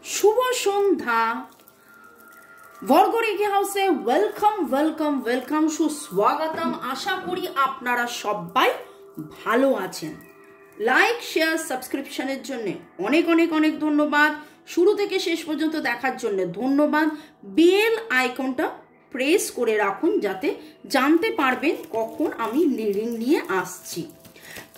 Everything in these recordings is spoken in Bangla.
শুভ সন্ধ্যা বর্গরেখে হাউসে ওয়েলকাম ওয়েলকাম ওয়েলকাম সুস্বাগতম। আশা করি আপনারা সবাই ভালো আছেন। লাইক শেয়ার সাবস্ক্রিপশনের জন্য অনেক অনেক অনেক ধন্যবাদ। শুরু থেকে শেষ পর্যন্ত দেখার জন্য ধন্যবাদ। বেল আইকনটা প্রেস করে রাখুন যাতে জানতে পারবেন কখন আমি রিডিং নিয়ে আসছি।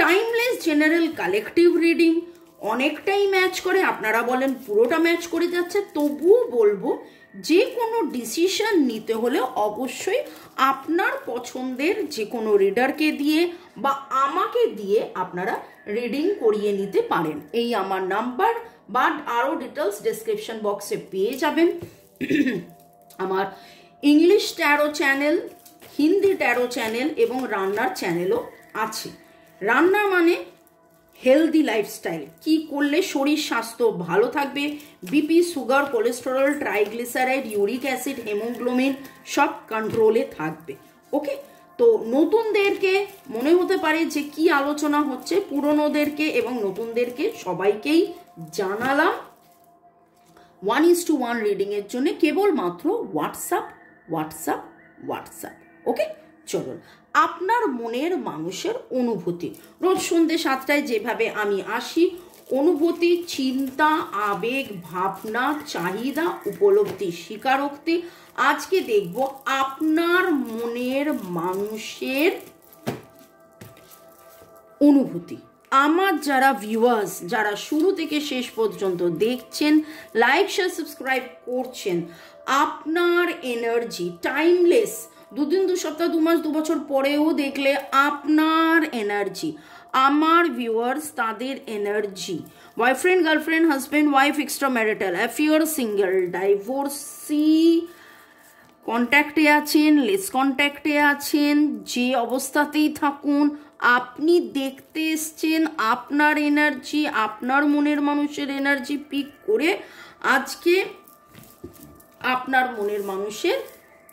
টাইমলেস জেনারেল কালেকটিভ রিডিং অনেকটাই ম্যাচ করে, আপনারা বলেন পুরোটা ম্যাচ করে যাচ্ছে, তবুও বলবো যে কোনো ডিসিশন নিতে হলে অবশ্যই আপনার পছন্দের যে কোনো রিডারকে দিয়ে বা আমাকে দিয়ে আপনারা রিডিং করিয়ে নিতে পারেন। এই আমার নাম্বার বা আরও ডিটেলস ডেসক্রিপশন বক্সে পেয়ে যাবেন। আমার English taro channel, Hindi taro channel এবং রান্নার চ্যানেলও আছে। রান্না মানে হেলদি লাইফস্টাইল, কি করলে শরীর স্বাস্থ্য ভালো থাকবে, BP, sugar, cholesterol, triglyceride, uric acid, haemoglobin সব কন্ট্রোলে থাকবে। ওকে, তো নতুনদেরকে মনে হতে পারে যে কি আলোচনা হচ্ছে, পুরনোদেরকে এবং নতুনদেরকে সবাইকেই জানালাম 1:1 রিডিংয়ের জন্য কেবলমাত্র হোয়াটসঅ্যাপ। ওকে, চলুন। আপনার মনের মানুষের অনুভূতি, রোজ সন্ধ্যে 7টায় যেভাবে আমি আসি, অনুভূতি, চিন্তা, আবেগ, ভাবনা, চাহিদা, উপলব্ধি, স্বীকারোক্তি। আজকে দেখব আপনার মনের মানুষের অনুভূতি। আমার যারা ভিউয়ার্স, যারা শুরু থেকে শেষ পর্যন্ত দেখছেন, লাইক শেয়ার সাবস্ক্রাইব করছেন, আপনার এনার্জি টাইমলেস, 2 দিন 2 সপ্তাহ 2 মাস 2 বছর পরেও দেখলে আপনার এনার্জি, আমার ভিউয়ার্স তাদের energy, boyfriend, girlfriend, husband, wife, extra marital affair, single, divorcee, কন্ট্যাক্টে আছেন, লেস কন্ট্যাক্টে আছেন, যে অবস্থাতেই থাকুন, আপনি দেখতে এসছেন, আপনার এনার্জি, আপনার মনের মানুষের এনার্জি পিক করে আজকে আপনার মনের মানুষের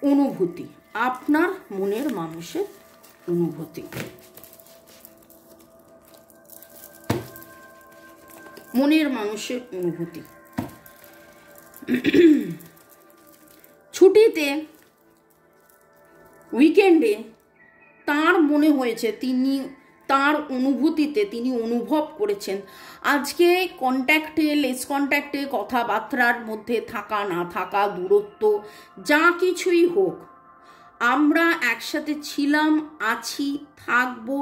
অনুভূতি, আপনার মনের মানুষের অনুভূতি, মনের মানুষের অনুভূতি। ছুটিতে, উইকেন্ডে তার মনে হয়েছে, তিনি তার অনুভূতিতে তিনি অনুভব করেছেন আজকে কন্ট্যাক্টে, লেস কন্ট্যাক্টে, কথাবার্তার মধ্যে থাকা না থাকা, দূরত্ব, যা কিছুই হোক, আমরা একসাথে ছিলাম, আছি, থাকবো,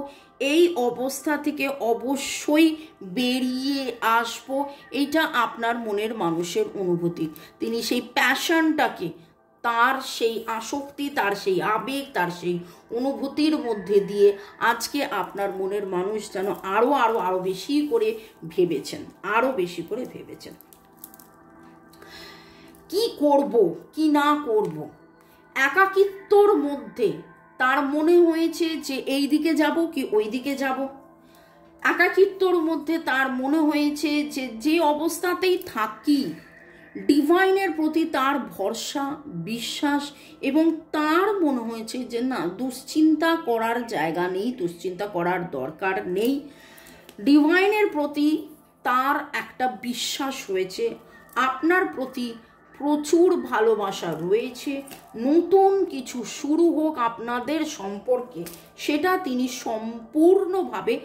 এই অবস্থা থেকে অবশ্যই বেরিয়ে আসবো। এইটা আপনার মনের মানুষের অনুভূতি। তিনি সেই প্যাশনটাকে, তার সেই আসক্তি, তার সেই আবেগ, তার সেই অনুভূতির মধ্যে দিয়ে আজকে আপনার মনের মানুষ যেন আরো বেশি করে ভেবেছেন, আরো বেশি করে ভেবেছেন কি করব কি না করব। একাকিত্বর মধ্যে তার মনে হয়েছে যে এই দিকে যাব কি ওই দিকে যাব। একাকিত্বর মধ্যে তার মনে হয়েছে যে যে অবস্থাতেই থাকি, ডিভাইনের প্রতি তার ভরসা, বিশ্বাস, এবং তার মনে হয়েছে যে না, দুশ্চিন্তা করার জায়গা নেই, দুশ্চিন্তা করার দরকার নেই। ডিভাইনের প্রতি তার একটা বিশ্বাস হয়েছে, আপনার প্রতি প্রচুর ভালোবাসা রয়েছে। নতুন কিছু শুরু হোক আপনাদের সম্পর্কে, সেটা তিনি সম্পূর্ণভাবে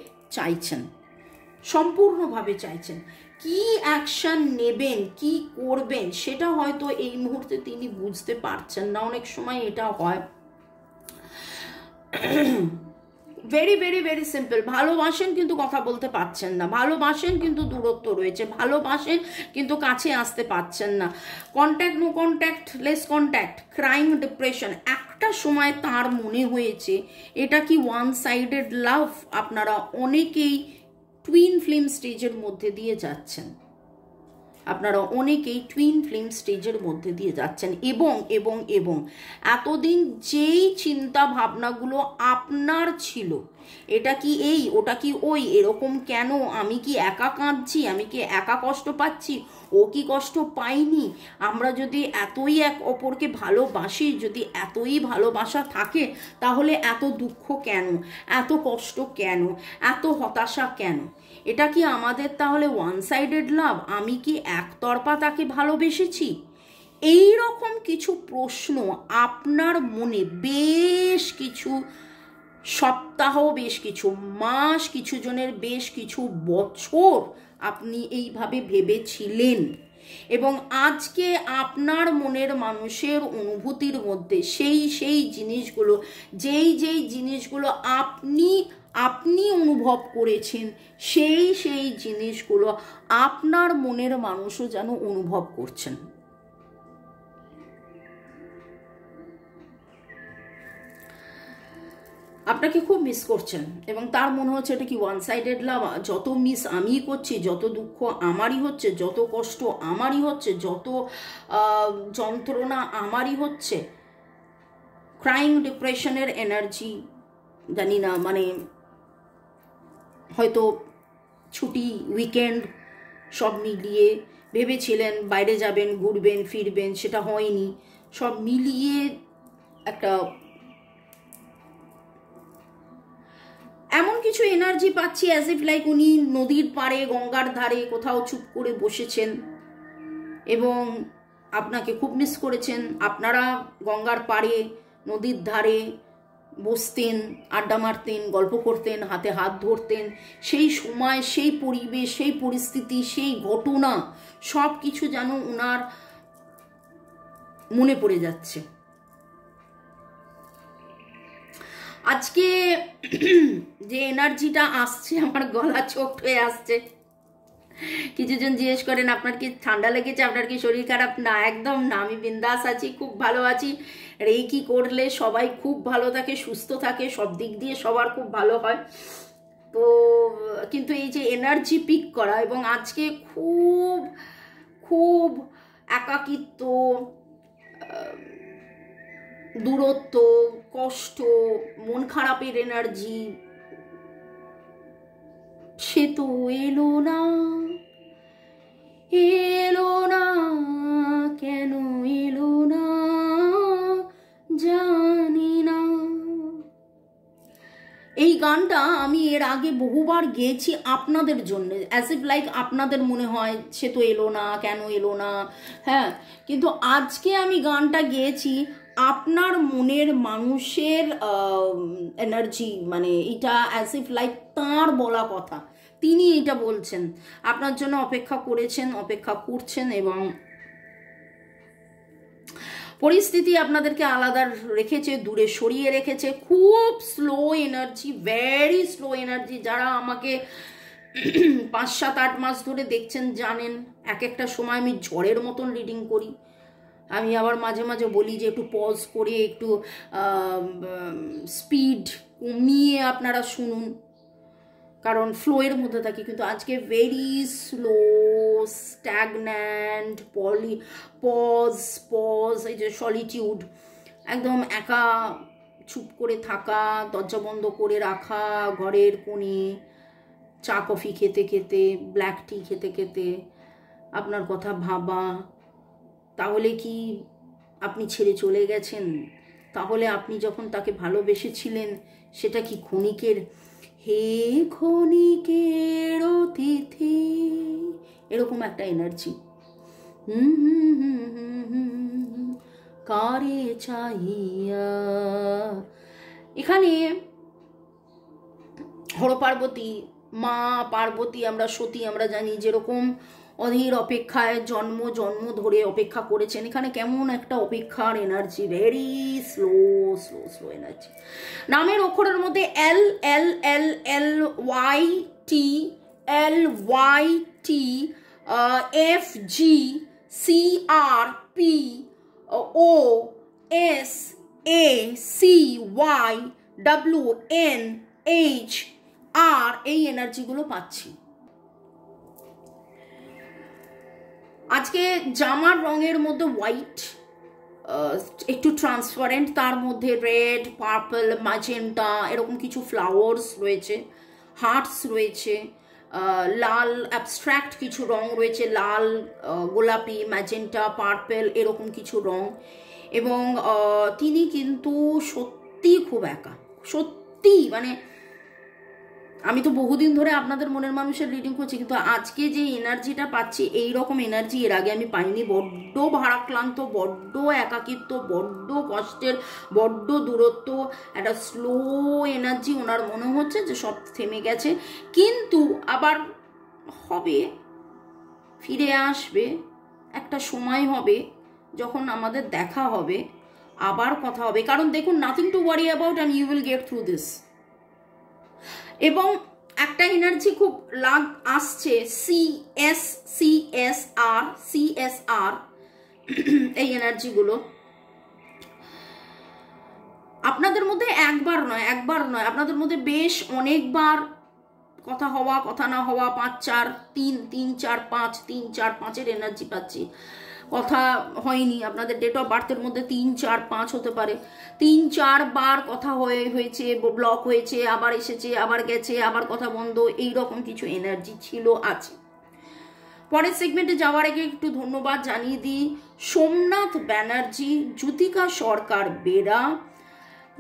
চাইছেন। কি অ্যাকশন নেবেন, কি করবেন, সেটা হয়তো এই মুহূর্তে তিনি বুঝতে পারছেন না। অনেক সময় এটা হয়। Very very very simple. ভালোবাসেন কিন্তু কথা বলতে পারছেন না, ভালোবাসেন কিন্তু দূরত্ব রয়েছে, ভালোবাসেন কিন্তু কাছে আসতে পারছেন না। Contact, no contact, less contact, crime, depression. একটা সময় তার মনে হয়েছে এটা কি ওয়ান সাইডেড লাভ। আপনারা অনেকেই টুইন ফ্লেম স্টেজের মধ্যে দিয়ে যাচ্ছেন, এবং এতদিন যেই চিন্তা ভাবনাগুলো আপনার ছিল, এটা কি এই, ওটা কি ওই, এরকম কেন, আমি কি একা কাঁদছি, আমি কি একা কষ্ট পাচ্ছি, ও কি কষ্ট পাইনি। আমরা যদি এতই এক অপরকে ভালোবাসি, যদি এতই ভালোবাসা থাকে, তাহলে এত দুঃখ কেন, এত কষ্ট কেন, এত হতাশা কেন? এটা কি আমাদের তাহলে ওয়ান সাইডেড লাভ? আমি কি একতরফা তাকে ভালোবেসেছি? এই রকম কিছু প্রশ্ন আপনার মনে বেশ কিছু সপ্তাহ, বেশ কিছু মাস, কিছু জনের বেশ কিছু বছর আপনি এইভাবে ভেবেছিলেন, এবং আজকে আপনার মনের মানুষের অনুভূতির মধ্যে সেই জিনিসগুলো, যেই জিনিসগুলো আপনি অনুভব করেছেন, সেই জিনিসগুলো আপনার মনের মানুষও যেন অনুভব করছেন। আপনাকে খুব মিস করছেন, এবং তার মনে হচ্ছে এটা কি ওয়ান সাইডেড লাভ? যত মিস আমিই করছি, যত দুঃখ আমারই হচ্ছে, যত কষ্ট আমারই হচ্ছে, যত যন্ত্রণা আমারই হচ্ছে। ক্রাইং ডিপ্রেশনের এনার্জি, জানি না, মানে হয়তো ছুটি, উইকেন্ড সব মিলিয়ে ভেবেছিলেন বাইরে যাবেন, ঘুরবেন ফিরবেন, সেটা হয়নি। সব মিলিয়ে একটা এমন কিছু এনার্জি পাচ্ছি, অ্যাজ ইফ লাইক উনি নদীর পাড়ে, গঙ্গার ধারে কোথাও চুপ করে বসেছেন এবং আপনাকে খুব মিস করেছেন। আপনারা গঙ্গার পাড়ে, নদীর ধারে বসতেন, আড্ডা মারতেন, গল্প করতেন, হাতে হাত ধরতেন। সেই সময়, সেই পরিবেশ, সেই পরিস্থিতি, সেই ঘটনা সব কিছু যেন ওনার মনে পড়ে যাচ্ছে। আজকে যে এনার্জিটা আসছে, আমার গলা চোখ হয়ে আসছে। কিছুজন জিজ্ঞেস করেন আপনার কি ঠান্ডা লেগেছে, আপনার কি শরীর খারাপ? না, একদম না, আমি বিন্দাস আছি, খুব ভালো আছি। রেকি করলে সবাই খুব ভালো থাকে, সুস্থ থাকে, সব দিক দিয়ে সবার খুব ভালো হয়। তো কিন্তু এই যে এনার্জি পিক করা, এবং আজকে খুব খুব একাকিত্ব, দূরত্ব, কষ্ট, মন খারাপের এনার্জি, সে তো এলো না, এলো না, কেন এলো না জানি না। এই গানটা আমি এর আগে বহুবার গেয়েছি আপনাদের জন্য, অ্যাজ ইফ লাইক আপনাদের মনে হয় সে তো এলো না, কেন এলো না। হ্যাঁ, কিন্তু আজকে আমি গানটা গেয়েছি আপনার মনের মানুষের এনার্জি, মানে এটা অ্যাজ ইফ লাইক তাঁর বলা কথা, তিনি এটা বলছেন, আপনার জন্য অপেক্ষা করেছেন, অপেক্ষা করছেন, এবং পরিস্থিতি আপনাদেরকে আলাদা রেখেছে, দূরে সরিয়ে রেখেছে। খুব slow energy, very slow energy. যারা আমাকে 5, 7, 8 মাস ধরে দেখছেন জানেন, এক একটা সময় আমি ঝড়ের মতন রিডিং করি। আমি আবার মাঝে মাঝে বলি যে একটু পজ করে, একটু স্পিড কমিয়ে আপনারা শুনুন, কারণ ফ্লোয়ের মধ্যে থাকি। কিন্তু আজকে ভেরি স্লো, স্ট্যাগন্যান্ট, পজ, এই যে সলিটিউড, একদম একা চুপ করে থাকা, দরজা বন্ধ করে রাখা, ঘরের কোণে চা কফি খেতে খেতে, ব্ল্যাক টি খেতে খেতে আপনার কথা ভাবা। তাহলে কি আপনি ছেড়ে চলে গেছেন? তাহলে আপনি যখন তাকে ভালোবেসেছিলেন, সেটা কি ক্ষণিকের? হে ক্ষণিকের অতিথি, এরকম একটা এনার্জি। কারে চাহিয়া, এখানে হর পার্বতী, মা পার্বতী, আমরা সতী, আমরা জানি যেরকম অধীর অপেক্ষায় জন্ম জন্ম ধরে অপেক্ষা করেছেন, এখানে কেমন একটা অপেক্ষার energy, very slow slow slow energy. নামের অক্ষরের মধ্যে L L L L Y T, L Y T, F G, C R P, O S A C Y, W N H R, এই এনার্জিগুলো পাচ্ছি। আজকে জামার রঙের মধ্যে হোয়াইট, একটু ট্রান্সপারেন্ট, তার মধ্যে রেড, পার্পল, ম্যাজেন্টা এরকম কিছু ফ্লাওয়ার্স রয়েছে, হার্টস রয়েছে, লাল অ্যাবস্ট্রাক্ট কিছু রং রয়েছে, লাল, গোলাপি, ম্যাজেন্টা, পার্পল এরকম কিছু রং। এবং তিনি কিন্তু সত্যি খুব একা, সত্যি মানে আমি তো বহুদিন ধরে আপনাদের মনের মানুষের রিডিং করছি, কিন্তু আজকে যে এনার্জিটা পাচ্ছি এই রকম এনার্জি এর আগে আমি পাইনি। বড্ড ভারাক্লান্ত, বড্ড একাকিত্ব, বড্ড কষ্টের, বড্ড দূরত্ব, একটা স্লো এনার্জি। ওনার মনে হচ্ছে যে সব থেমে গেছে, কিন্তু আবার হবে, ফিরে আসবে, একটা সময় হবে যখন আমাদের দেখা হবে, আবার কথা হবে। কারণ দেখুন, nothing to worry about and you will get through this. এবং একটা এনার্জি খুব আসছে, CSR এই এনার্জিগুলো আপনাদের মধ্যে একবার নয় আপনাদের মধ্যে বেশ অনেকবার কথা হওয়া, কথা না হওয়া, 5-4, 3-3-4-5, 3-4-5 এনার্জি পাচ্ছি। কথা হয়নি, আপনাদের ডেট অফ বার্থের মধ্যে 3-4-5 হতে পারে। 3-4 বার কথা হয়েছে, ব্লক হয়েছে, আবার এসেছে, আবার গেছে, আবার কথা বন্ধ, এইরকম কিছু এনার্জি ছিল, আছে। পরের সেগমেন্টে যাওয়ার আগে একটু ধন্যবাদ জানিয়ে দিই সোমনাথ ব্যানার্জি, জ্যোতিকা সরকার বেরা।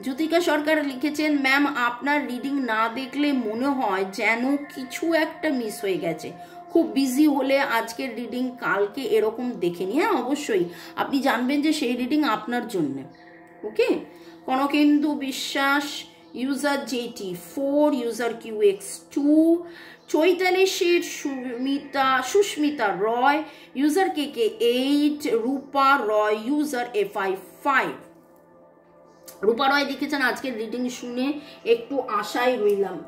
জ্যোতিকা সরকার লিখেছেন, ম্যাম আপনার রিডিং না দেখলে মনে হয় যেন কিছু একটা মিস হয়ে গেছে। খুব বিজি হলে আজকের রিডিং কালকে এরকম দেখেনি। হ্যাঁ, অবশ্যই আপনি জানবেন যে সেই রিডিং আপনার জন্য। ওকে। কনকেন্দু Biswas, user JT4, user QX2, Chaitali Sheth, Susmita Roy, user KK8, Rupa Roy, user FI5। Rupa Roy লিখেছেন, আজকের রিডিং শুনে একটু আশায় রইলাম।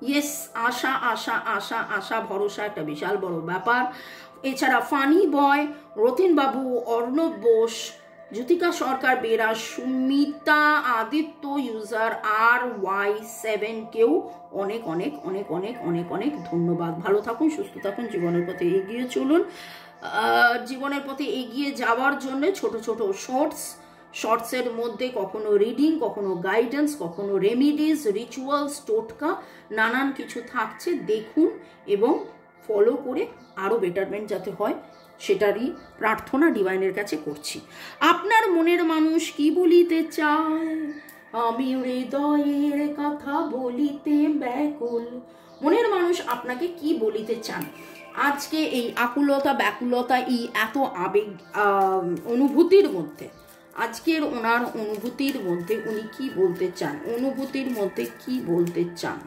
ইয়েস, আশা আশা আশা আশা ভরসা একটা বিশাল বড় ব্যাপার। এছাড়া ফানি বয়, রতিন বাবু, অর্ণব বোস, জ্যোতিকা সরকার বেরা, সুমিতা আদিত্য, ইউজার RY7 কেও অনেক অনেক অনেক অনেক অনেক অনেক ধন্যবাদ। ভালো থাকুন, সুস্থ থাকুন, জীবনের পথে এগিয়ে চলুন। জীবনের পথে এগিয়ে যাওয়ার জন্য ছোট ছোট শর্টসের মধ্যে কখনো রিডিং, কখনো গাইডেন্স, কখনো রেমিডিস, রিচুয়ালস, টোটকা নানান কিছু থাকছে। দেখুন এবং ফলো করে আরও বেটারমেন্ট যাতে হয় সেটারই প্রার্থনা ডিভাইনের কাছে করছি। আপনার মনের মানুষ কি বলিতে চায়, আমি হৃদয়ের কথা বলিতে ব্যাকুল। মনের মানুষ আপনাকে কি বলিতে চান আজকে এই আকুলতা, ব্যাকুলতা, এই এত আবেগ, অনুভূতির মধ্যে? আজকের ওনার অনুভূতির মধ্যে উনি কি বলতে চান, অনুভূতির মধ্যে কি বলতে চান?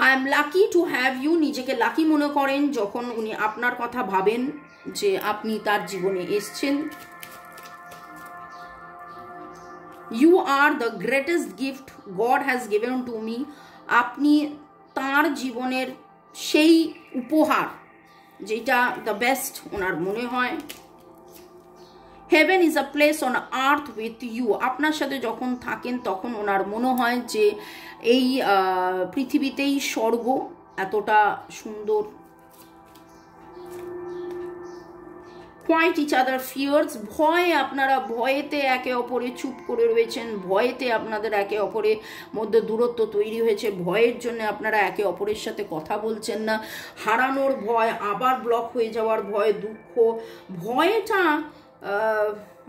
I am lucky to have you. নিজেকে লাকি মনে করেন যখন উনি আপনার কথা ভাবেন যে আপনি তার জীবনে এসছেন। You are the greatest gift God has given to me. আপনি তার জীবনের সেই উপহার যেটা দ্য বেস্ট ওনার মনে হয়। Heaven is a place on earth with you. আপনার সাথে যখন থাকেন তখন ওনার মনে হয় যে এই পৃথিবীতেই স্বর্গ, এতটা সুন্দর। Quite each other fears. ভয়ে আপনারা ভয়েতে একে অপরে চুপ করে রয়েছেন, ভয়েতে আপনাদের একে অপরের মধ্যে দূরত্ব তৈরি হয়েছে, ভয়ের জন্য আপনারা একে অপরের সাথে কথা বলছেন না। হারানোর ভয়, আবার ব্লক হয়ে যাওয়ার ভয়, দুঃখ, ভয়টা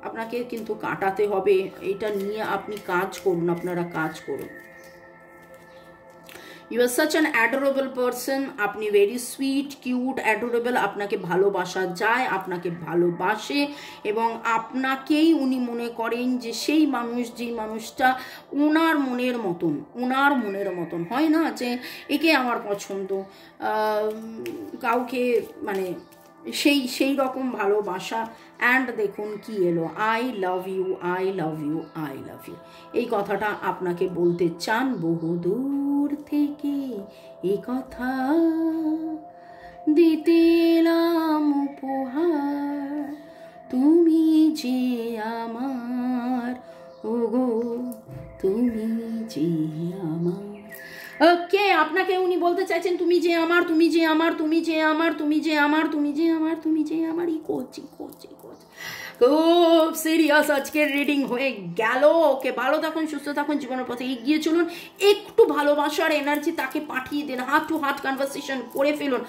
আপনাকে কিন্তু কাটাতে হবে। এটা নিয়ে আপনি কাজ করুন, আপনারা কাজ করুন। You are such an adorable person. আপনি ভেরি সুইট, কিউট, অ্যাডোরেবল। আপনাকে ভালোবাসা যায়, আপনাকে ভালোবাসে এবং আপনাকেই উনি মনে করেন যে সেই মানুষ, যেই মানুষটা ওনার মনের মতন, ওনার মনের মতন। হয় না যে একে আমার পছন্দ, কাউকে মানে সেই রকম ভালোবাসা। অ্যান্ড দেখুন কি এলো, I love you, I love you, I love you. এই কথাটা আপনাকে বলতে চান বহুদূর থেকে, এই কথা দিতে এলাম উপহার, তুমি যে আমার, ওগো তুমি যে আমার। ওকে, আপনাকে উনি বলতে চাইছেন তুমি যে আমার, তুমি যে আমার, তুমি যে আমার, তুমি যে আমার, তুমি যে আমার, তুমি যে আমার। ই করছি খুব সিরিয়াস আজকের রিডিং হয়ে গেল। ওকে, ভালো থাকুন, সুস্থ থাকুন, জীবনের পথে এগিয়ে চলুন, একটু ভালোবাসার এনার্জি তাকে পাঠিয়ে দিন, হার্ট টু হার্ট কনভারসেশন করে ফেলুন।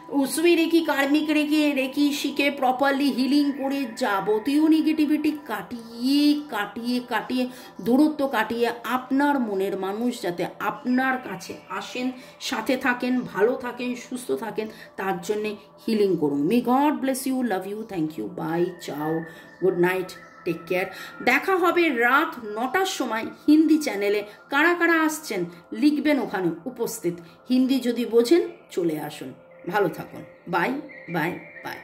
উসুই রেখি, কার্মিক রেখি শিখে প্রপারলি হিলিং করে যাবতীয় নেগেটিভিটি কাটিয়ে কাটিয়ে কাটিয়ে দূরত্ব কাটিয়ে আপনার মনের মানুষ যাতে আপনার কাছে আসেন, সাথে থাকেন, ভালো থাকেন, সুস্থ থাকেন, তার জন্যে হিলিং করুন। May God bless you, love you, thank you, bye, ciao, good night, take care. দেখা হবে রাত 9টার সময় হিন্দি চ্যানেলে। কারা কারা আসছেন লিখবেন ওখানে উপস্থিত। হিন্দি যদি বোঝেন চলে আসুন। ভালো থাকুন। Bye bye bye.